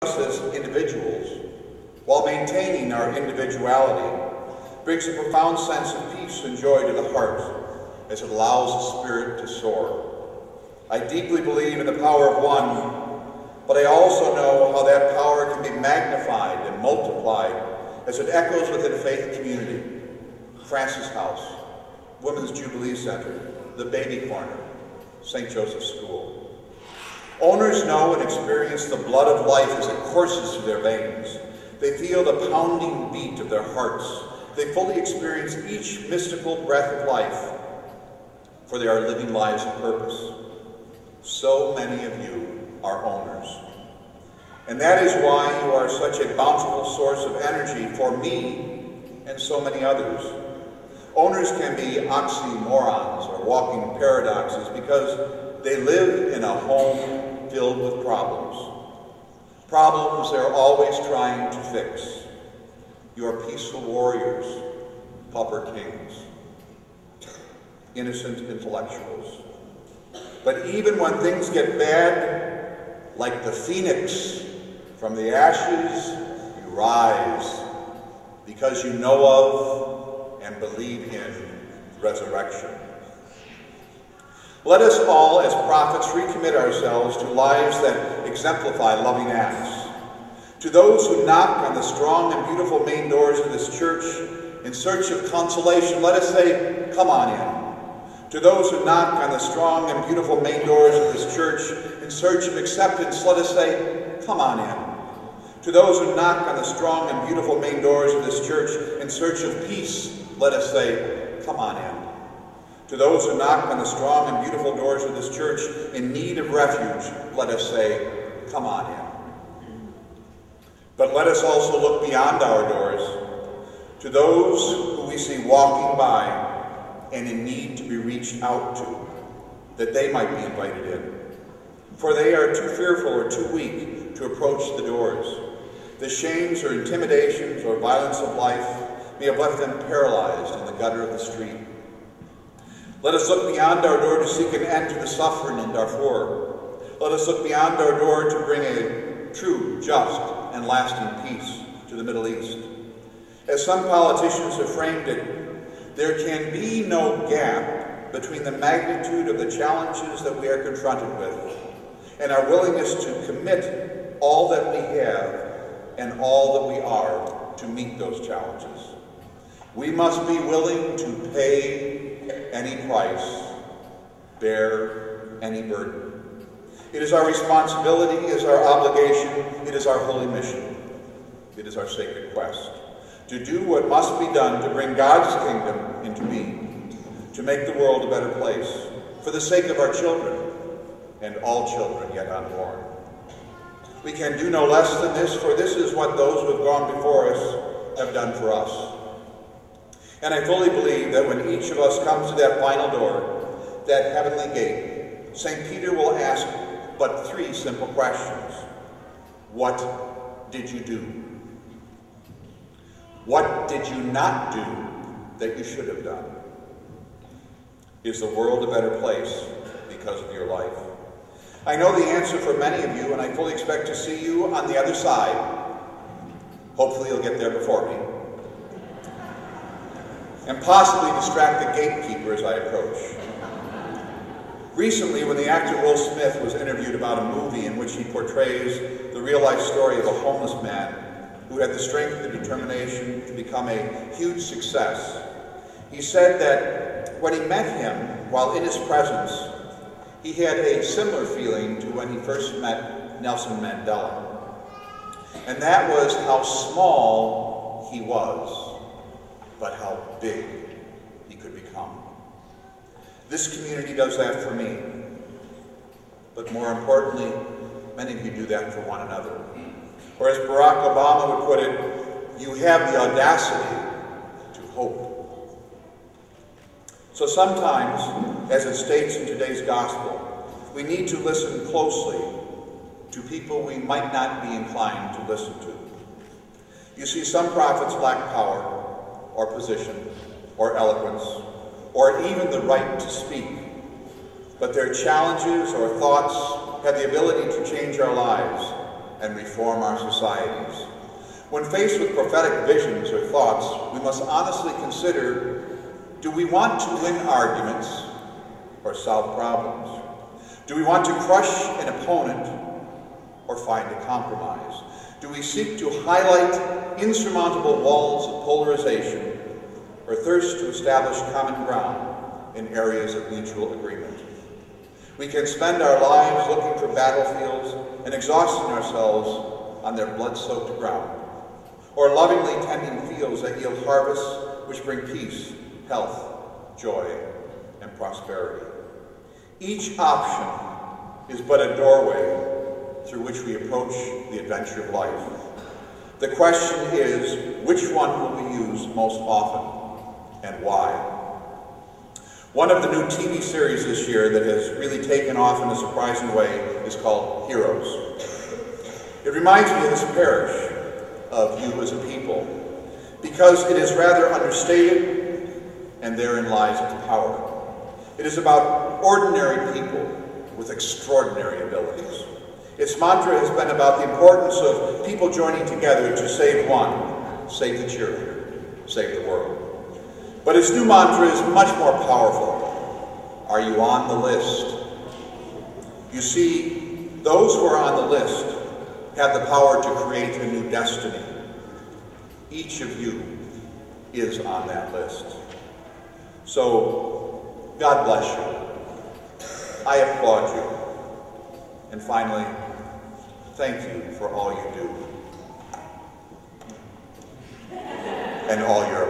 us as individuals, while maintaining our individuality, brings a profound sense of peace and joy to the heart as it allows the spirit to soar. I deeply believe in the power of one, but I also know how that power can be magnified and multiplied as it echoes within a faith community. Francis House, Women's Jubilee Center, the Baby Corner, St. Joseph's School. Owners know and experience the blood of life as it courses through their veins. They feel the pounding beat of their hearts. They fully experience each mystical breath of life, for they are living lives of purpose. So many of you are owners. And that is why you are such a bountiful source of energy for me and so many others. Owners can be oxymorons or walking paradoxes because they live in a home filled with problems. Problems they're always trying to fix. You are peaceful warriors, pauper kings, innocent intellectuals. But even when things get bad, like the phoenix, from the ashes you rise, because you know of and believe in resurrection. Let us all, as prophets, recommit ourselves to lives that exemplify loving acts. To those who knock on the strong and beautiful main doors of this church in search of consolation, let us say, come on in. To those who knock on the strong and beautiful main doors of this church in search of acceptance, let us say, come on in. To those who knock on the strong and beautiful main doors of this church in search of peace, let us say, come on in. To those who knock on the strong and beautiful doors of this church in need of refuge, let us say, come on in. But let us also look beyond our doors to those who we see walking by and in need to be reached out to, that they might be invited in. For they are too fearful or too weak to approach the doors. The shames or intimidations or violence of life may have left them paralyzed in the gutter of the street. Let us look beyond our door to seek an end to the suffering in Darfur. Let us look beyond our door to bring a true, just, and lasting peace to the Middle East. As some politicians have framed it, there can be no gap between the magnitude of the challenges that we are confronted with and our willingness to commit all that we have and all that we are to meet those challenges. We must be willing to pay any price, bear any burden. It is our responsibility, it is our obligation, it is our holy mission. It is our sacred quest to do what must be done to bring God's kingdom into being, to make the world a better place, for the sake of our children and all children yet unborn. We can do no less than this, for this is what those who have gone before us have done for us. And I fully believe that when each of us comes to that final door, that heavenly gate, St. Peter will ask but three simple questions. What did you do? What did you not do that you should have done? Is the world a better place because of your life? I know the answer for many of you, and I fully expect to see you on the other side. Hopefully you'll get there before me. And possibly distract the gatekeeper as I approach. Recently, when the actor Will Smith was interviewed about a movie in which he portrays the real-life story of a homeless man who had the strength and determination to become a huge success, he said that when he met him, while in his presence, he had a similar feeling to when he first met Nelson Mandela. And that was how small he was, but how big he could become. This community does that for me. But more importantly, many of you do that for one another. Or as Barack Obama would put it, you have the audacity to hope. So sometimes, as it states in today's gospel, we need to listen closely to people we might not be inclined to listen to. You see, some prophets lack power, or position, or eloquence, or even the right to speak. But their challenges or thoughts have the ability to change our lives and reform our societies. When faced with prophetic visions or thoughts, we must honestly consider, do we want to win arguments or solve problems? Do we want to crush an opponent or find a compromise? Do we seek to highlight insurmountable walls of polarization or thirst to establish common ground in areas of mutual agreement? We can spend our lives looking for battlefields and exhausting ourselves on their blood-soaked ground, or lovingly tending fields that yield harvests which bring peace, health, joy, and prosperity. Each option is but a doorway through which we approach the adventure of life. The question is, which one will we use most often, and why? One of the new TV series this year that has really taken off in a surprising way is called Heroes. It reminds me of this parish of You as a People, because it is rather understated, and therein lies its power. It is about ordinary people with extraordinary abilities. Its mantra has been about the importance of people joining together to save one, save the children, save the world. But its new mantra is much more powerful. Are you on the list? You see, those who are on the list have the power to create a new destiny. Each of you is on that list. So, God bless you. I applaud you. And finally, thank you for all you do and all your